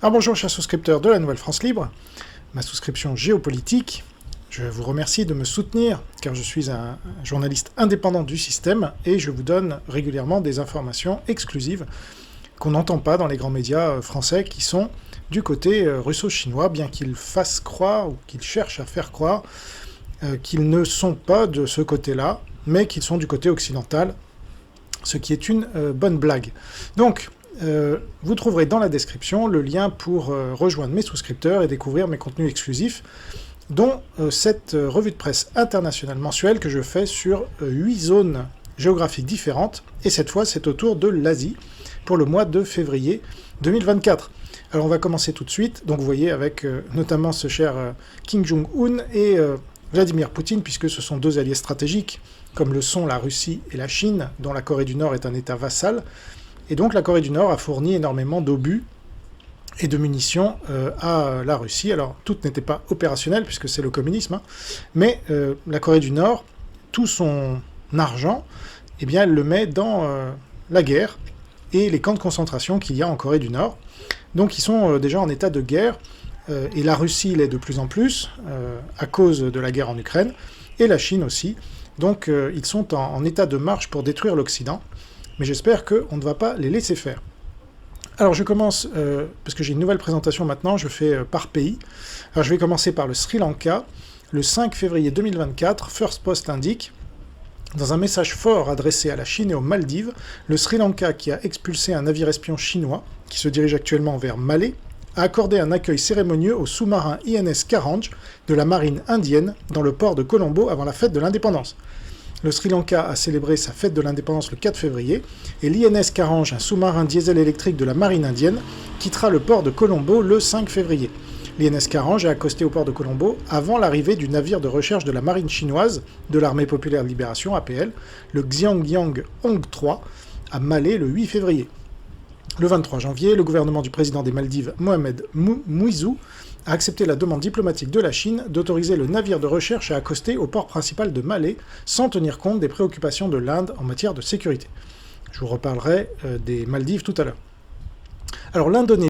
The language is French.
Alors bonjour chers souscripteurs de la Nouvelle France Libre, ma souscription géopolitique. Je vous remercie de me soutenir car je suis un journaliste indépendant du système et je vous donne régulièrement des informations exclusives qu'on n'entend pas dans les grands médias français qui sont du côté russo-chinois, bien qu'ils fassent croire ou qu'ils cherchent à faire croire qu'ils ne sont pas de ce côté-là, mais qu'ils sont du côté occidental, ce qui est une bonne blague. Donc, vous trouverez dans la description le lien pour rejoindre mes souscripteurs et découvrir mes contenus exclusifs, dont cette revue de presse internationale mensuelle que je fais sur 8 zones géographiques différentes, et cette fois c'est au tour de l'Asie, pour le mois de février 2024. Alors on va commencer tout de suite, donc vous voyez avec notamment ce cher Kim Jong-un et Vladimir Poutine, puisque ce sont deux alliés stratégiques, comme le sont la Russie et la Chine, dont la Corée du Nord est un État vassal. Et donc la Corée du Nord a fourni énormément d'obus et de munitions à la Russie. Alors toutes n'étaient pas opérationnelles, puisque c'est le communisme, hein, mais la Corée du Nord, tout son argent, eh bien, elle le met dans la guerre et les camps de concentration qu'il y a en Corée du Nord. Donc ils sont déjà en état de guerre, et la Russie l'est de plus en plus, à cause de la guerre en Ukraine, et la Chine aussi. Donc ils sont en état de marche pour détruire l'Occident. Mais j'espère qu'on ne va pas les laisser faire. Alors je commence, parce que j'ai une nouvelle présentation maintenant, je fais par pays. Alors je vais commencer par le Sri Lanka. Le 5 février 2024, First Post indique, dans un message fort adressé à la Chine et aux Maldives, le Sri Lanka, qui a expulsé un navire espion chinois, qui se dirige actuellement vers Malé, a accordé un accueil cérémonieux au sous-marin INS Karanj de la marine indienne dans le port de Colombo avant la fête de l'indépendance. Le Sri Lanka a célébré sa fête de l'indépendance le 4 février, et l'INS Karanj, un sous-marin diesel électrique de la marine indienne, quittera le port de Colombo le 5 février. L'INS Karanj a accosté au port de Colombo avant l'arrivée du navire de recherche de la marine chinoise de l'Armée populaire de libération, APL, le Xiangyang Hong 3, à Malé le 8 février. Le 23 janvier, le gouvernement du président des Maldives, Mohamed Muizzu, a accepté la demande diplomatique de la Chine d'autoriser le navire de recherche à accoster au port principal de Malé, sans tenir compte des préoccupations de l'Inde en matière de sécurité. Je vous reparlerai des Maldives tout à l'heure. Alors l'Indonésie